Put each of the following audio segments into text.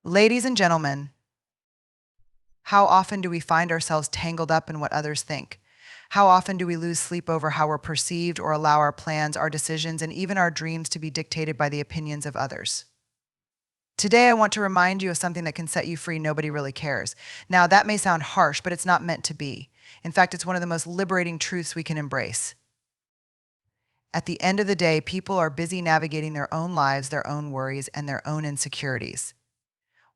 Ladies and gentlemen, how often do we find ourselves tangled up in what others think? How often do we lose sleep over how we're perceived or allow our plans, our decisions, and even our dreams to be dictated by the opinions of others? Today, I want to remind you of something that can set you free. Nobody really cares. Now, that may sound harsh, but it's not meant to be. In fact, it's one of the most liberating truths we can embrace. At the end of the day, people are busy navigating their own lives, their own worries, and their own insecurities.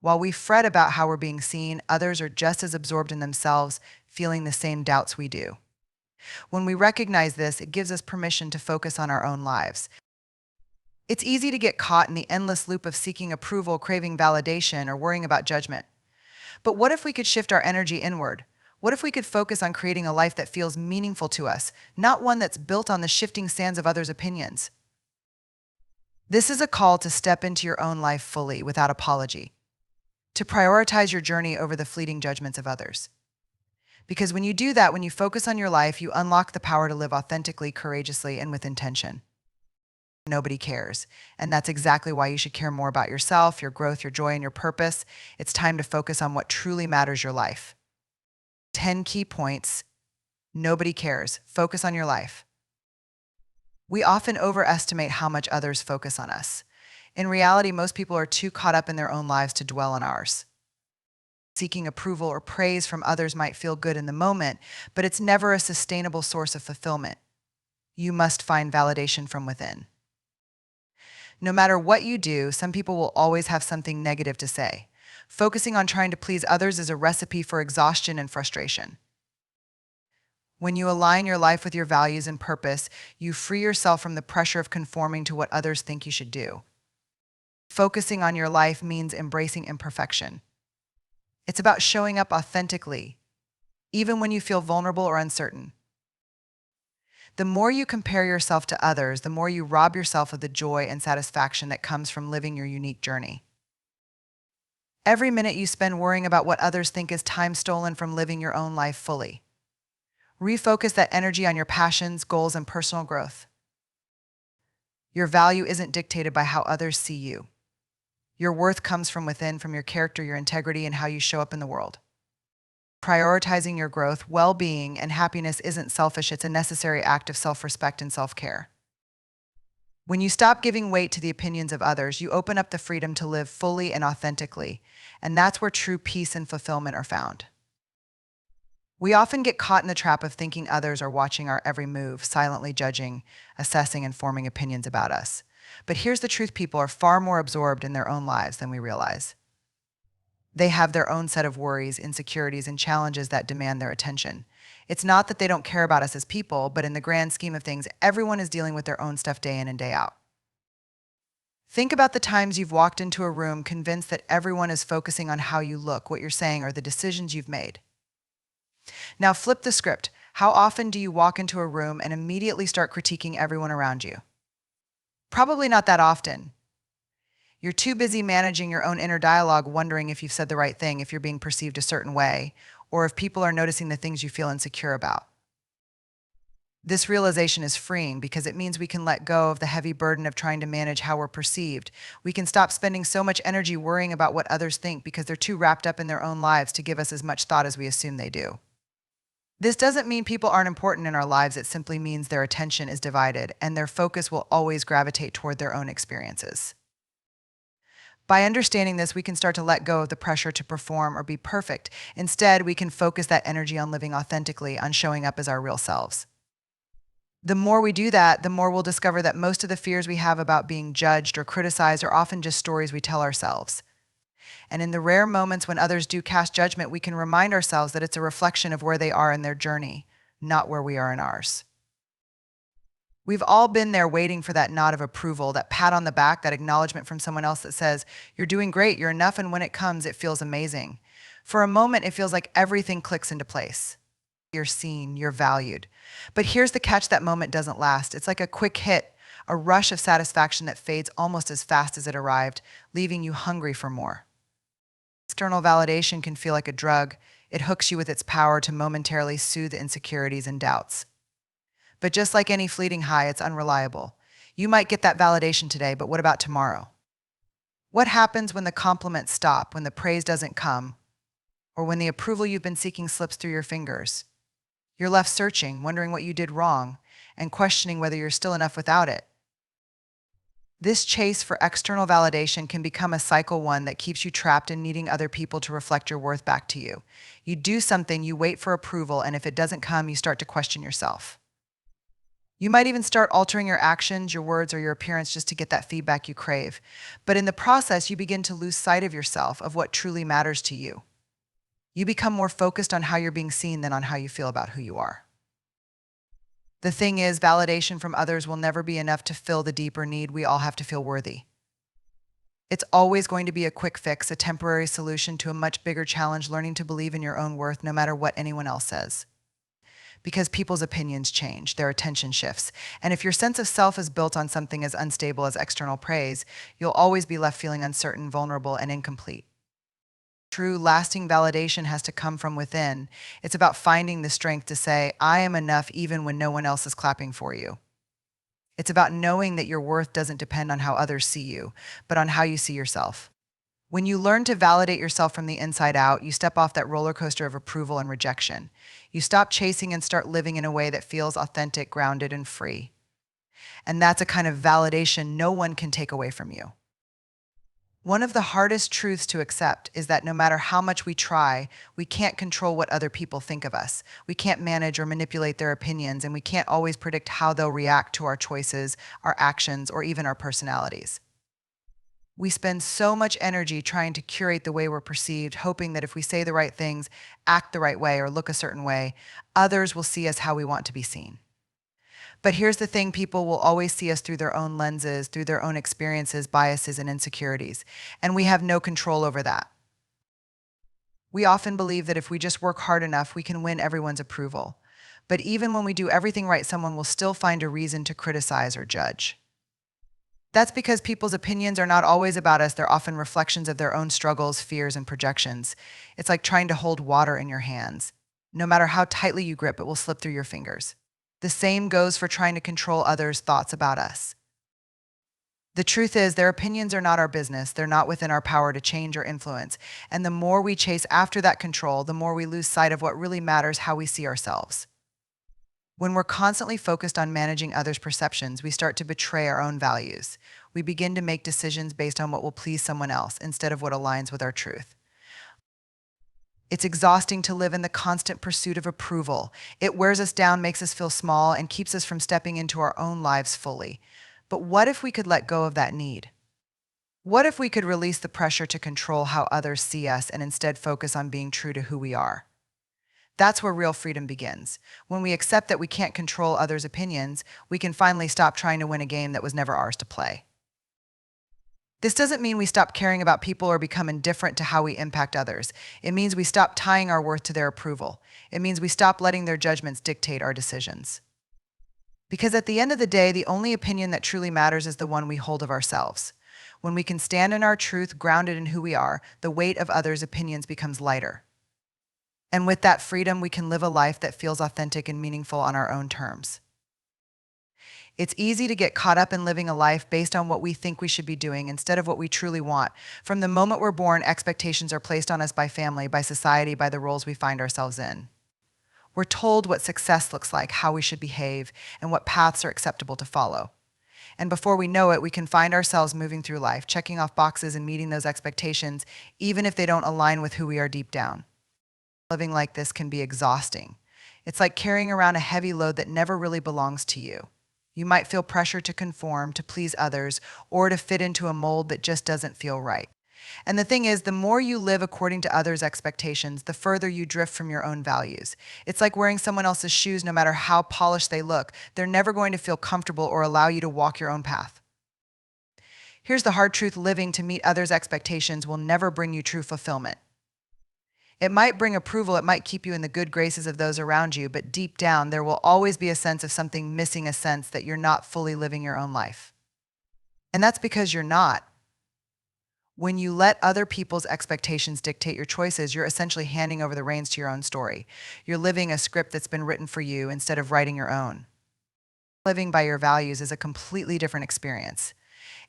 While we fret about how we're being seen, others are just as absorbed in themselves, feeling the same doubts we do. When we recognize this, it gives us permission to focus on our own lives. It's easy to get caught in the endless loop of seeking approval, craving validation, or worrying about judgment. But what if we could shift our energy inward? What if we could focus on creating a life that feels meaningful to us, not one that's built on the shifting sands of others' opinions? This is a call to step into your own life fully, without apology, to prioritize your journey over the fleeting judgments of others. Because when you do that, when you focus on your life, you unlock the power to live authentically, courageously, and with intention. Nobody cares. And that's exactly why you should care more about yourself, your growth, your joy, and your purpose. It's time to focus on what truly matters your life. 10 key points. Nobody cares. Focus on your life. We often overestimate how much others focus on us. In reality, most people are too caught up in their own lives to dwell on ours. Seeking approval or praise from others might feel good in the moment, but it's never a sustainable source of fulfillment. You must find validation from within. No matter what you do, some people will always have something negative to say. Focusing on trying to please others is a recipe for exhaustion and frustration. When you align your life with your values and purpose, you free yourself from the pressure of conforming to what others think you should do. Focusing on your life means embracing imperfection. It's about showing up authentically, even when you feel vulnerable or uncertain. The more you compare yourself to others, the more you rob yourself of the joy and satisfaction that comes from living your unique journey. Every minute you spend worrying about what others think is time stolen from living your own life fully. Refocus that energy on your passions, goals, and personal growth. Your value isn't dictated by how others see you. Your worth comes from within, from your character, your integrity, and how you show up in the world. Prioritizing your growth, well-being, and happiness isn't selfish. It's a necessary act of self-respect and self-care. When you stop giving weight to the opinions of others, you open up the freedom to live fully and authentically, and that's where true peace and fulfillment are found. We often get caught in the trap of thinking others are watching our every move, silently judging, assessing, and forming opinions about us. But here's the truth: people are far more absorbed in their own lives than we realize. They have their own set of worries, insecurities, and challenges that demand their attention. It's not that they don't care about us as people, but in the grand scheme of things, everyone is dealing with their own stuff day in and day out. Think about the times you've walked into a room convinced that everyone is focusing on how you look, what you're saying, or the decisions you've made. Now flip the script. How often do you walk into a room and immediately start critiquing everyone around you? Probably not that often. You're too busy managing your own inner dialogue, wondering if you've said the right thing, if you're being perceived a certain way, or if people are noticing the things you feel insecure about. This realization is freeing because it means we can let go of the heavy burden of trying to manage how we're perceived. We can stop spending so much energy worrying about what others think because they're too wrapped up in their own lives to give us as much thought as we assume they do. This doesn't mean people aren't important in our lives. It simply means their attention is divided and their focus will always gravitate toward their own experiences. By understanding this, we can start to let go of the pressure to perform or be perfect. Instead, we can focus that energy on living authentically, on showing up as our real selves. The more we do that, the more we'll discover that most of the fears we have about being judged or criticized are often just stories we tell ourselves. And in the rare moments when others do cast judgment, we can remind ourselves that it's a reflection of where they are in their journey, not where we are in ours. We've all been there waiting for that nod of approval, that pat on the back, that acknowledgement from someone else that says, "You're doing great, you're enough," and when it comes, it feels amazing. For a moment, it feels like everything clicks into place. You're seen, you're valued. But here's the catch: that moment doesn't last. It's like a quick hit, a rush of satisfaction that fades almost as fast as it arrived, leaving you hungry for more. External validation can feel like a drug. It hooks you with its power to momentarily soothe insecurities and doubts. But just like any fleeting high, it's unreliable. You might get that validation today, but what about tomorrow? What happens when the compliments stop, when the praise doesn't come, or when the approval you've been seeking slips through your fingers? You're left searching, wondering what you did wrong, and questioning whether you're still enough without it. This chase for external validation can become a cycle, one that keeps you trapped in needing other people to reflect your worth back to you. You do something, you wait for approval, and if it doesn't come, you start to question yourself. You might even start altering your actions, your words, or your appearance just to get that feedback you crave. But in the process, you begin to lose sight of yourself, of what truly matters to you. You become more focused on how you're being seen than on how you feel about who you are. The thing is, validation from others will never be enough to fill the deeper need we all have to feel worthy. It's always going to be a quick fix, a temporary solution to a much bigger challenge, learning to believe in your own worth no matter what anyone else says. Because people's opinions change, their attention shifts, and if your sense of self is built on something as unstable as external praise, you'll always be left feeling uncertain, vulnerable, and incomplete. True, lasting validation has to come from within. It's about finding the strength to say, I am enough even when no one else is clapping for you. It's about knowing that your worth doesn't depend on how others see you, but on how you see yourself. When you learn to validate yourself from the inside out, you step off that roller coaster of approval and rejection. You stop chasing and start living in a way that feels authentic, grounded, and free. And that's a kind of validation no one can take away from you. One of the hardest truths to accept is that no matter how much we try, we can't control what other people think of us. We can't manage or manipulate their opinions, and we can't always predict how they'll react to our choices, our actions, or even our personalities. We spend so much energy trying to curate the way we're perceived, hoping that if we say the right things, act the right way, or look a certain way, others will see us how we want to be seen. But here's the thing, people will always see us through their own lenses, through their own experiences, biases, and insecurities, and we have no control over that. We often believe that if we just work hard enough, we can win everyone's approval. But even when we do everything right, someone will still find a reason to criticize or judge. That's because people's opinions are not always about us. They're often reflections of their own struggles, fears, and projections. It's like trying to hold water in your hands. No matter how tightly you grip, it will slip through your fingers. The same goes for trying to control others' thoughts about us. The truth is, their opinions are not our business. They're not within our power to change or influence. And the more we chase after that control, the more we lose sight of what really matters, how we see ourselves. When we're constantly focused on managing others' perceptions, we start to betray our own values. We begin to make decisions based on what will please someone else instead of what aligns with our truth. It's exhausting to live in the constant pursuit of approval. It wears us down, makes us feel small, and keeps us from stepping into our own lives fully. But what if we could let go of that need? What if we could release the pressure to control how others see us and instead focus on being true to who we are? That's where real freedom begins. When we accept that we can't control others' opinions, we can finally stop trying to win a game that was never ours to play. This doesn't mean we stop caring about people or become indifferent to how we impact others. It means we stop tying our worth to their approval. It means we stop letting their judgments dictate our decisions. Because at the end of the day, the only opinion that truly matters is the one we hold of ourselves. When we can stand in our truth, grounded in who we are, the weight of others' opinions becomes lighter. And with that freedom, we can live a life that feels authentic and meaningful on our own terms. It's easy to get caught up in living a life based on what we think we should be doing instead of what we truly want. From the moment we're born, expectations are placed on us by family, by society, by the roles we find ourselves in. We're told what success looks like, how we should behave, and what paths are acceptable to follow. And before we know it, we can find ourselves moving through life, checking off boxes and meeting those expectations, even if they don't align with who we are deep down. Living like this can be exhausting. It's like carrying around a heavy load that never really belongs to you. You might feel pressure to conform, to please others, or to fit into a mold that just doesn't feel right. And the thing is, the more you live according to others' expectations, the further you drift from your own values. It's like wearing someone else's shoes. No matter how polished they look, they're never going to feel comfortable or allow you to walk your own path. Here's the hard truth: living to meet others' expectations will never bring you true fulfillment. It might bring approval, it might keep you in the good graces of those around you, but deep down, there will always be a sense of something missing, a sense that you're not fully living your own life. And that's because you're not. When you let other people's expectations dictate your choices, you're essentially handing over the reins to your own story. You're living a script that's been written for you instead of writing your own. Living by your values is a completely different experience.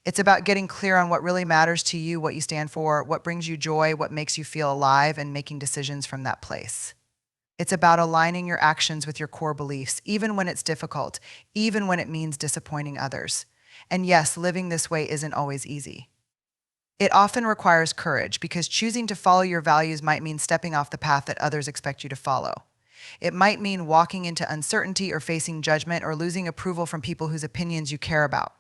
It's about getting clear on what really matters to you, what you stand for, what brings you joy, what makes you feel alive, and making decisions from that place. It's about aligning your actions with your core beliefs, even when it's difficult, even when it means disappointing others. And yes, living this way isn't always easy. It often requires courage because choosing to follow your values might mean stepping off the path that others expect you to follow. It might mean walking into uncertainty or facing judgment or losing approval from people whose opinions you care about.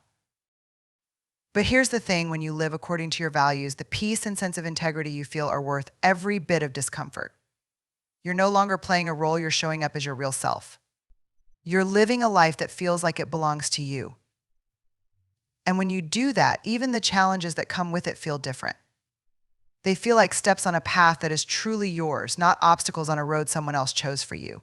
But here's the thing: when you live according to your values, the peace and sense of integrity you feel are worth every bit of discomfort. You're no longer playing a role, you're showing up as your real self. You're living a life that feels like it belongs to you. And when you do that, even the challenges that come with it feel different. They feel like steps on a path that is truly yours, not obstacles on a road someone else chose for you.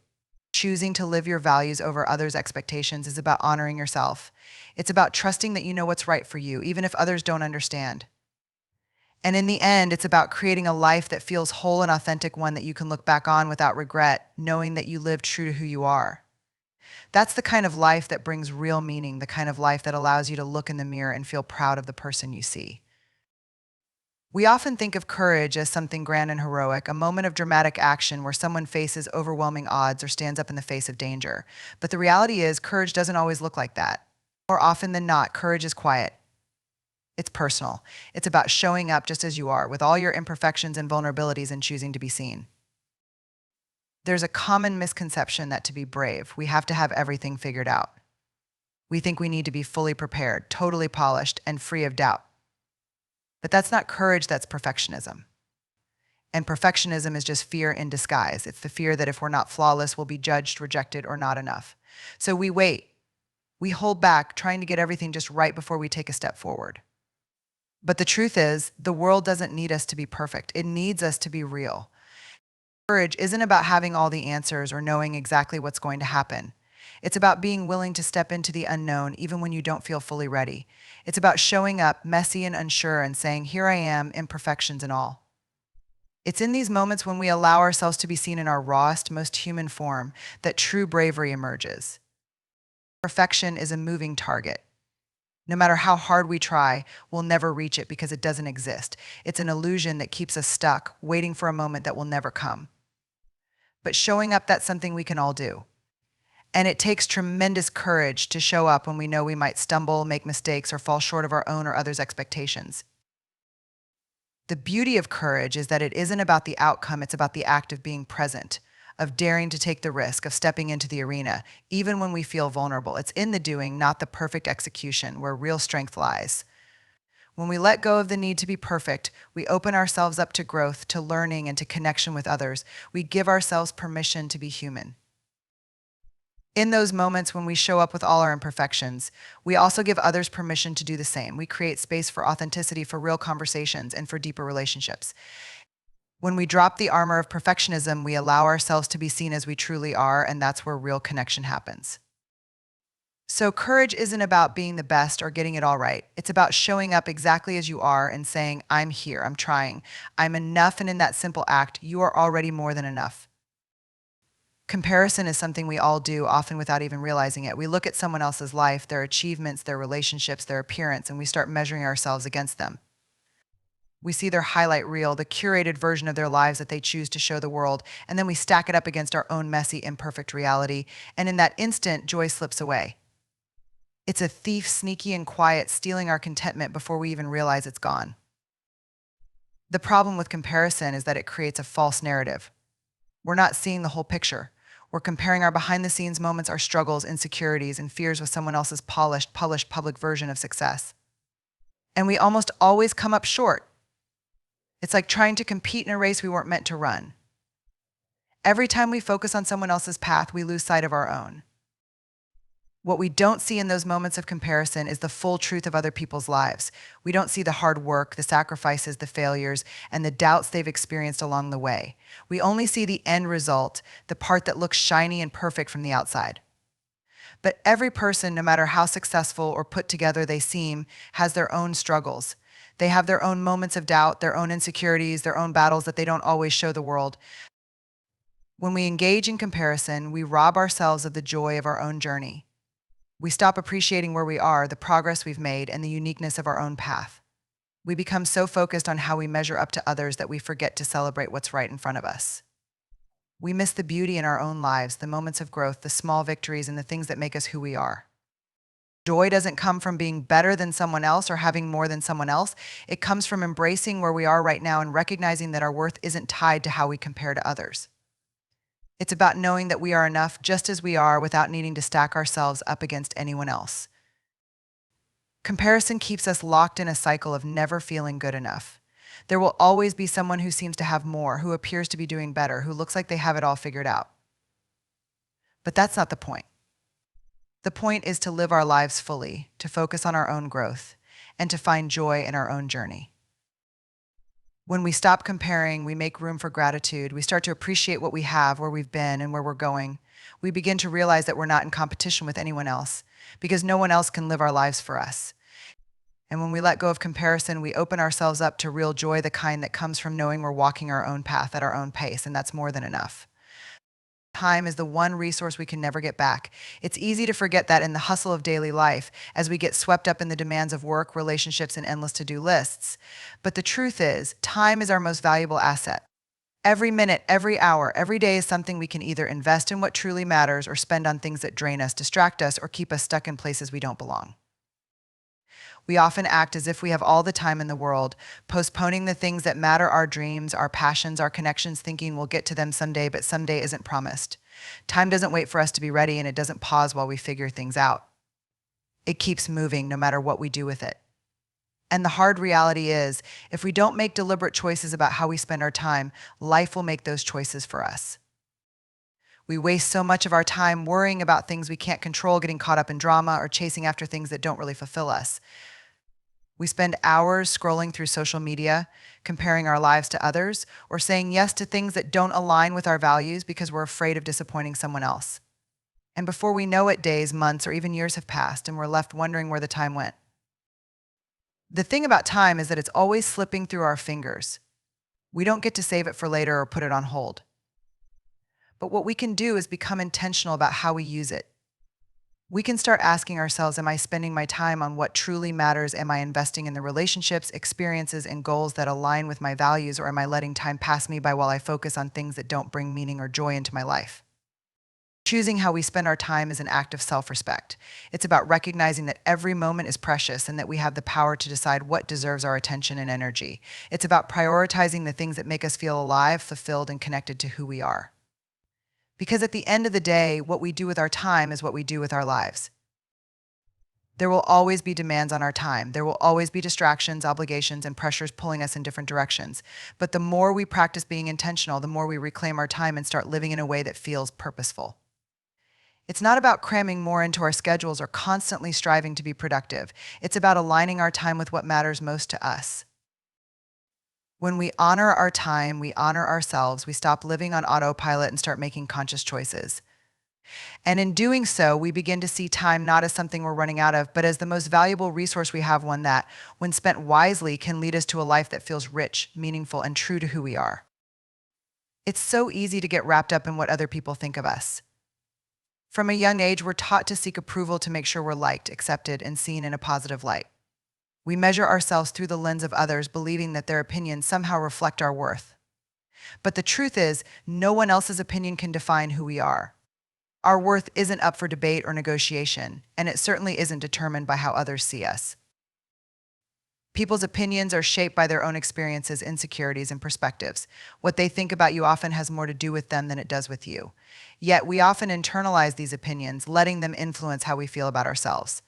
Choosing to live your values over others' expectations is about honoring yourself. It's about trusting that you know what's right for you, even if others don't understand. And in the end, it's about creating a life that feels whole and authentic, one that you can look back on without regret, knowing that you lived true to who you are. That's the kind of life that brings real meaning, the kind of life that allows you to look in the mirror and feel proud of the person you see. We often think of courage as something grand and heroic, a moment of dramatic action where someone faces overwhelming odds or stands up in the face of danger. But the reality is, courage doesn't always look like that. More often than not, courage is quiet. It's personal. It's about showing up just as you are, with all your imperfections and vulnerabilities, and choosing to be seen. There's a common misconception that to be brave, we have to have everything figured out. We think we need to be fully prepared, totally polished, and free of doubt. But that's not courage, that's perfectionism. And perfectionism is just fear in disguise. It's the fear that if we're not flawless, we'll be judged, rejected, or not enough. So we wait. We hold back, trying to get everything just right before we take a step forward. But the truth is, the world doesn't need us to be perfect. It needs us to be real. Courage isn't about having all the answers or knowing exactly what's going to happen. It's about being willing to step into the unknown even when you don't feel fully ready. It's about showing up messy and unsure and saying, "Here I am, imperfections and all." It's in these moments when we allow ourselves to be seen in our rawest, most human form that true bravery emerges. Perfection is a moving target. No matter how hard we try, we'll never reach it because it doesn't exist. It's an illusion that keeps us stuck, waiting for a moment that will never come. But showing up, that's something we can all do. And it takes tremendous courage to show up when we know we might stumble, make mistakes, or fall short of our own or others' expectations. The beauty of courage is that it isn't about the outcome, it's about the act of being present, of daring to take the risk, of stepping into the arena, even when we feel vulnerable. It's in the doing, not the perfect execution, where real strength lies. When we let go of the need to be perfect, we open ourselves up to growth, to learning, and to connection with others. We give ourselves permission to be human. In those moments when we show up with all our imperfections, we also give others permission to do the same. We create space for authenticity, for real conversations, and for deeper relationships. When we drop the armor of perfectionism, we allow ourselves to be seen as we truly are, and that's where real connection happens. So courage isn't about being the best or getting it all right. It's about showing up exactly as you are and saying, "I'm here, I'm trying, I'm enough," and in that simple act, you are already more than enough. Comparison is something we all do, often without even realizing it. We look at someone else's life, their achievements, their relationships, their appearance, and we start measuring ourselves against them. We see their highlight reel, the curated version of their lives that they choose to show the world, and then we stack it up against our own messy, imperfect reality, and in that instant, joy slips away. It's a thief, sneaky and quiet, stealing our contentment before we even realize it's gone. The problem with comparison is that it creates a false narrative. We're not seeing the whole picture. We're comparing our behind-the-scenes moments, our struggles, insecurities, and fears with someone else's polished, published, public version of success. And we almost always come up short. It's like trying to compete in a race we weren't meant to run. Every time we focus on someone else's path, we lose sight of our own. What we don't see in those moments of comparison is the full truth of other people's lives. We don't see the hard work, the sacrifices, the failures, and the doubts they've experienced along the way. We only see the end result, the part that looks shiny and perfect from the outside. But every person, no matter how successful or put together they seem, has their own struggles. They have their own moments of doubt, their own insecurities, their own battles that they don't always show the world. When we engage in comparison, we rob ourselves of the joy of our own journey. We stop appreciating where we are, the progress we've made, and the uniqueness of our own path. We become so focused on how we measure up to others that we forget to celebrate what's right in front of us. We miss the beauty in our own lives, the moments of growth, the small victories, and the things that make us who we are. Joy doesn't come from being better than someone else or having more than someone else. It comes from embracing where we are right now and recognizing that our worth isn't tied to how we compare to others. It's about knowing that we are enough just as we are without needing to stack ourselves up against anyone else. Comparison keeps us locked in a cycle of never feeling good enough. There will always be someone who seems to have more, who appears to be doing better, who looks like they have it all figured out. But that's not the point. The point is to live our lives fully, to focus on our own growth, and to find joy in our own journey. When we stop comparing, we make room for gratitude. We start to appreciate what we have, where we've been, and where we're going. We begin to realize that we're not in competition with anyone else, because no one else can live our lives for us. And when we let go of comparison, we open ourselves up to real joy, the kind that comes from knowing we're walking our own path at our own pace, and that's more than enough. Time is the one resource we can never get back. It's easy to forget that in the hustle of daily life as we get swept up in the demands of work, relationships, and endless to-do lists. But the truth is, time is our most valuable asset. Every minute, every hour, every day is something we can either invest in what truly matters or spend on things that drain us, distract us, or keep us stuck in places we don't belong. We often act as if we have all the time in the world, postponing the things that matter, our dreams, our passions, our connections, thinking we'll get to them someday, but someday isn't promised. Time doesn't wait for us to be ready, and it doesn't pause while we figure things out. It keeps moving no matter what we do with it. And the hard reality is, if we don't make deliberate choices about how we spend our time, life will make those choices for us. We waste so much of our time worrying about things we can't control, getting caught up in drama, or chasing after things that don't really fulfill us. We spend hours scrolling through social media, comparing our lives to others, or saying yes to things that don't align with our values because we're afraid of disappointing someone else. And before we know it, days, months, or even years have passed, and we're left wondering where the time went. The thing about time is that it's always slipping through our fingers. We don't get to save it for later or put it on hold. But what we can do is become intentional about how we use it. We can start asking ourselves, am I spending my time on what truly matters? Am I investing in the relationships, experiences, and goals that align with my values, or am I letting time pass me by while I focus on things that don't bring meaning or joy into my life? Choosing how we spend our time is an act of self-respect. It's about recognizing that every moment is precious and that we have the power to decide what deserves our attention and energy. It's about prioritizing the things that make us feel alive, fulfilled, and connected to who we are. Because at the end of the day, what we do with our time is what we do with our lives. There will always be demands on our time. There will always be distractions, obligations, and pressures pulling us in different directions. But the more we practice being intentional, the more we reclaim our time and start living in a way that feels purposeful. It's not about cramming more into our schedules or constantly striving to be productive. It's about aligning our time with what matters most to us. When we honor our time, we honor ourselves, we stop living on autopilot and start making conscious choices. And in doing so, we begin to see time not as something we're running out of, but as the most valuable resource we have, one that, when spent wisely, can lead us to a life that feels rich, meaningful, and true to who we are. It's so easy to get wrapped up in what other people think of us. From a young age, we're taught to seek approval to make sure we're liked, accepted, and seen in a positive light. We measure ourselves through the lens of others, believing that their opinions somehow reflect our worth. But the truth is, no one else's opinion can define who we are. Our worth isn't up for debate or negotiation, and it certainly isn't determined by how others see us. People's opinions are shaped by their own experiences, insecurities, and perspectives. What they think about you often has more to do with them than it does with you. Yet we often internalize these opinions, letting them influence how we feel about ourselves.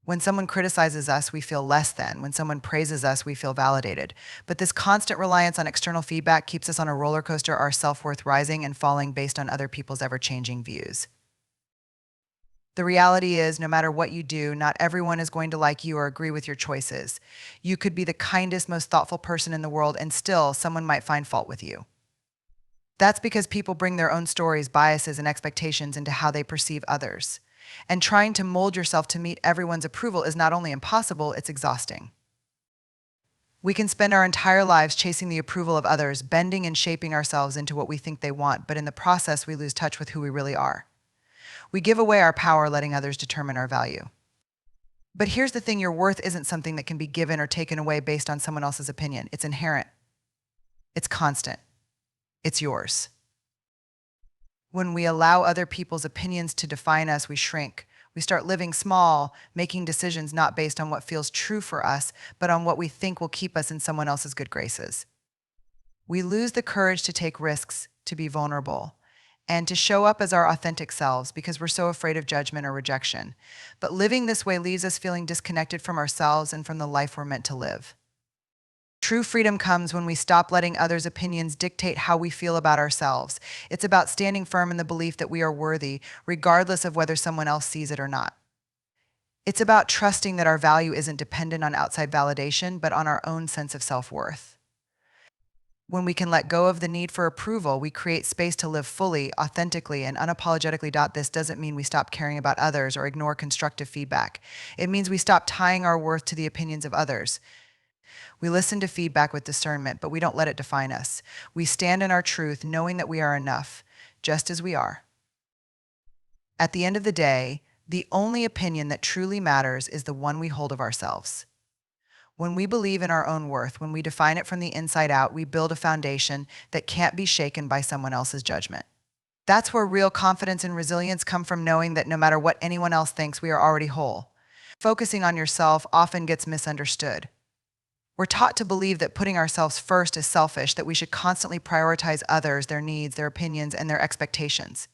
When someone criticizes us, we feel less than. When someone praises us, we feel validated. But this constant reliance on external feedback keeps us on a roller coaster, our self-worth rising and falling based on other people's ever-changing views. The reality is, no matter what you do, not everyone is going to like you or agree with your choices. You could be the kindest, most thoughtful person in the world, and still someone might find fault with you. That's because people bring their own stories, biases, and expectations into how they perceive others. And trying to mold yourself to meet everyone's approval is not only impossible, it's exhausting. We can spend our entire lives chasing the approval of others, bending and shaping ourselves into what we think they want, but in the process, we lose touch with who we really are. We give away our power letting others determine our value. But here's the thing, your worth isn't something that can be given or taken away based on someone else's opinion. It's inherent, it's constant, it's yours. When we allow other people's opinions to define us, we shrink. We start living small, making decisions not based on what feels true for us, but on what we think will keep us in someone else's good graces. We lose the courage to take risks, to be vulnerable, and to show up as our authentic selves because we're so afraid of judgment or rejection. But living this way leaves us feeling disconnected from ourselves and from the life we're meant to live. True freedom comes when we stop letting others' opinions dictate how we feel about ourselves. It's about standing firm in the belief that we are worthy, regardless of whether someone else sees it or not. It's about trusting that our value isn't dependent on outside validation, but on our own sense of self-worth. When we can let go of the need for approval, we create space to live fully, authentically, and unapologetically. This doesn't mean we stop caring about others or ignore constructive feedback. It means we stop tying our worth to the opinions of others. We listen to feedback with discernment, but we don't let it define us. We stand in our truth, knowing that we are enough, just as we are. At the end of the day, the only opinion that truly matters is the one we hold of ourselves. When we believe in our own worth, when we define it from the inside out, we build a foundation that can't be shaken by someone else's judgment. That's where real confidence and resilience come from, knowing that no matter what anyone else thinks, we are already whole. Focusing on yourself often gets misunderstood. We're taught to believe that putting ourselves first is selfish, that we should constantly prioritize others, their needs, their opinions, and their expectations.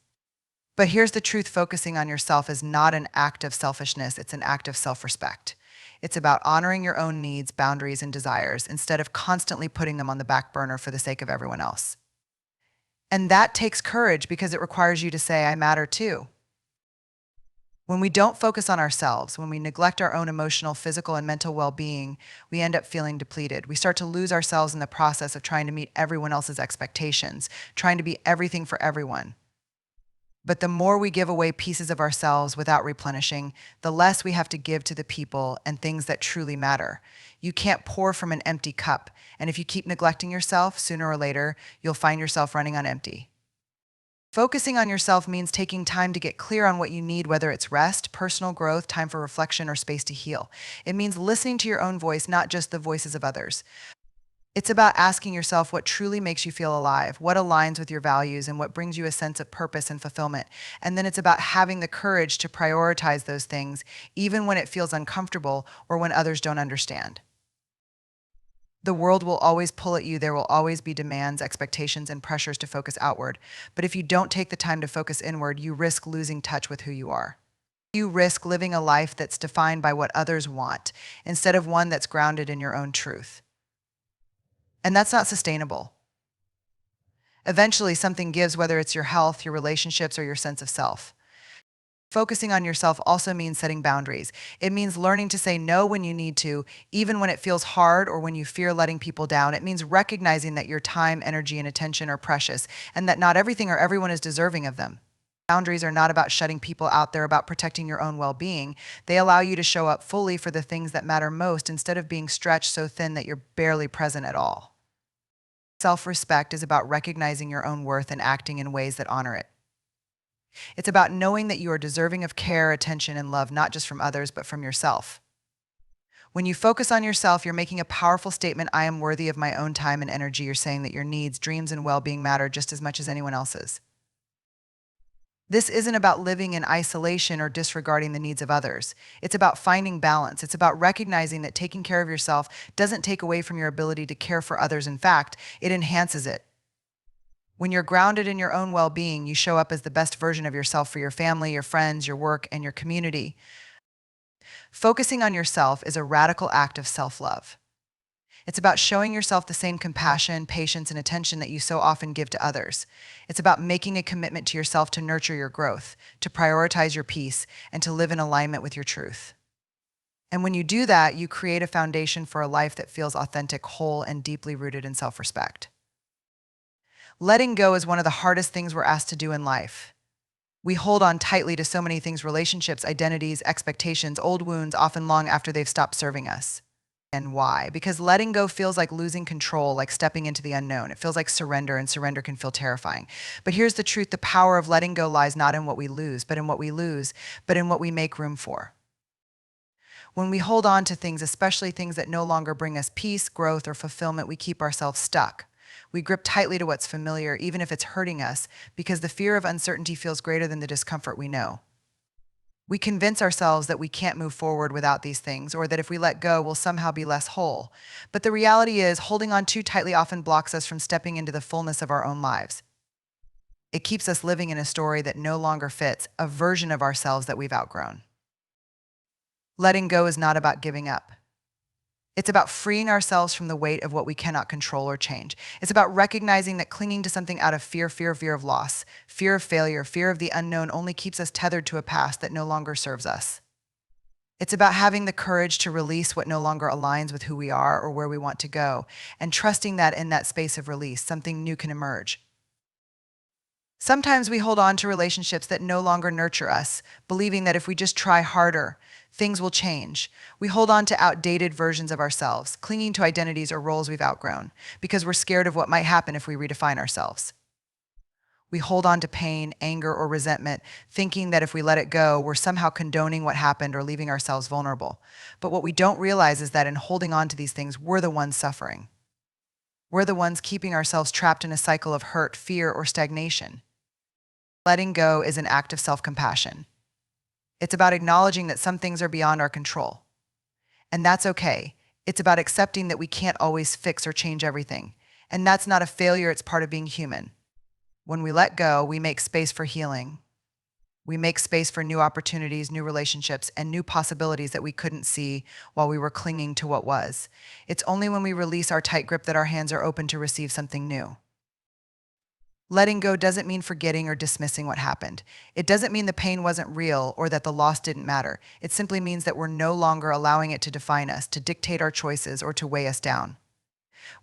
But here's the truth, focusing on yourself is not an act of selfishness, it's an act of self-respect. It's about honoring your own needs, boundaries, and desires instead of constantly putting them on the back burner for the sake of everyone else. And that takes courage because it requires you to say, I matter too. When we don't focus on ourselves, when we neglect our own emotional, physical, and mental well-being, we end up feeling depleted. We start to lose ourselves in the process of trying to meet everyone else's expectations, trying to be everything for everyone. But the more we give away pieces of ourselves without replenishing, the less we have to give to the people and things that truly matter. You can't pour from an empty cup, and if you keep neglecting yourself, sooner or later, you'll find yourself running on empty. Focusing on yourself means taking time to get clear on what you need, whether it's rest, personal growth, time for reflection, or space to heal. It means listening to your own voice, not just the voices of others. It's about asking yourself what truly makes you feel alive, what aligns with your values, and what brings you a sense of purpose and fulfillment. And then it's about having the courage to prioritize those things, even when it feels uncomfortable or when others don't understand. The world will always pull at you. There will always be demands, expectations, and pressures to focus outward. But if you don't take the time to focus inward, you risk losing touch with who you are. You risk living a life that's defined by what others want, instead of one that's grounded in your own truth. And that's not sustainable. Eventually, something gives, whether it's your health, your relationships, or your sense of self. Focusing on yourself also means setting boundaries. It means learning to say no when you need to, even when it feels hard or when you fear letting people down. It means recognizing that your time, energy, and attention are precious, and that not everything or everyone is deserving of them. Boundaries are not about shutting people out, they're about protecting your own well-being. They allow you to show up fully for the things that matter most instead of being stretched so thin that you're barely present at all. Self-respect is about recognizing your own worth and acting in ways that honor it. It's about knowing that you are deserving of care, attention, and love, not just from others, but from yourself. When you focus on yourself, you're making a powerful statement. I am worthy of my own time and energy. You're saying that your needs, dreams, and well-being matter just as much as anyone else's. This isn't about living in isolation or disregarding the needs of others. It's about finding balance. It's about recognizing that taking care of yourself doesn't take away from your ability to care for others. In fact, it enhances it. When you're grounded in your own well-being, you show up as the best version of yourself for your family, your friends, your work, and your community. Focusing on yourself is a radical act of self-love. It's about showing yourself the same compassion, patience, and attention that you so often give to others. It's about making a commitment to yourself to nurture your growth, to prioritize your peace, and to live in alignment with your truth. And when you do that, you create a foundation for a life that feels authentic, whole, and deeply rooted in self-respect. Letting go is one of the hardest things we're asked to do in life. We hold on tightly to so many things, relationships, identities, expectations, old wounds, often long after they've stopped serving us. And why? Because letting go feels like losing control, like stepping into the unknown. It feels like surrender, and surrender can feel terrifying. But here's the truth: the power of letting go lies not in what we lose, but in what we make room for. When we hold on to things, especially things that no longer bring us peace, growth, or fulfillment, we keep ourselves stuck. We grip tightly to what's familiar, even if it's hurting us, because the fear of uncertainty feels greater than the discomfort we know. We convince ourselves that we can't move forward without these things, or that if we let go, we'll somehow be less whole. But the reality is, holding on too tightly often blocks us from stepping into the fullness of our own lives. It keeps us living in a story that no longer fits, a version of ourselves that we've outgrown. Letting go is not about giving up. It's about freeing ourselves from the weight of what we cannot control or change. It's about recognizing that clinging to something out of fear of loss, fear of failure, fear of the unknown only keeps us tethered to a past that no longer serves us. It's about having the courage to release what no longer aligns with who we are or where we want to go, and trusting that in that space of release, something new can emerge. Sometimes we hold on to relationships that no longer nurture us, believing that if we just try harder, things will change. We hold on to outdated versions of ourselves, clinging to identities or roles we've outgrown, because we're scared of what might happen if we redefine ourselves. We hold on to pain, anger, or resentment, thinking that if we let it go, we're somehow condoning what happened or leaving ourselves vulnerable. But what we don't realize is that in holding on to these things, we're the ones suffering. We're the ones keeping ourselves trapped in a cycle of hurt, fear, or stagnation. Letting go is an act of self-compassion. It's about acknowledging that some things are beyond our control. And that's okay. It's about accepting that we can't always fix or change everything. And that's not a failure, it's part of being human. When we let go, we make space for healing. We make space for new opportunities, new relationships, and new possibilities that we couldn't see while we were clinging to what was. It's only when we release our tight grip that our hands are open to receive something new. Letting go doesn't mean forgetting or dismissing what happened. It doesn't mean the pain wasn't real or that the loss didn't matter. It simply means that we're no longer allowing it to define us, to dictate our choices, or to weigh us down.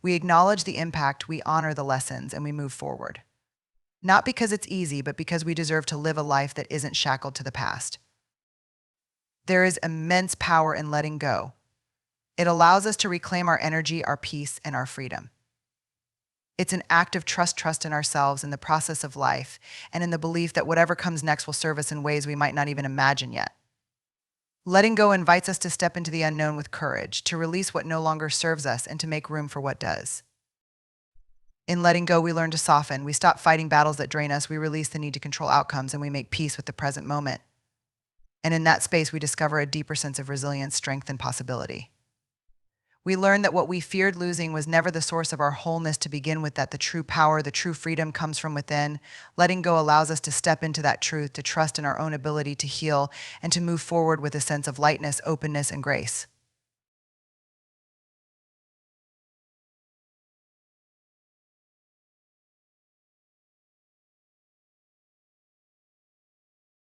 We acknowledge the impact, we honor the lessons, and we move forward. Not because it's easy, but because we deserve to live a life that isn't shackled to the past. There is immense power in letting go. It allows us to reclaim our energy, our peace, and our freedom. It's an act of trust in ourselves, in the process of life, and in the belief that whatever comes next will serve us in ways we might not even imagine yet. Letting go invites us to step into the unknown with courage, to release what no longer serves us, and to make room for what does. In letting go, we learn to soften. We stop fighting battles that drain us. We release the need to control outcomes, and we make peace with the present moment. And in that space, we discover a deeper sense of resilience, strength, and possibility. We learn that what we feared losing was never the source of our wholeness to begin with, that the true power, the true freedom comes from within. Letting go allows us to step into that truth, to trust in our own ability to heal, and to move forward with a sense of lightness, openness, and grace.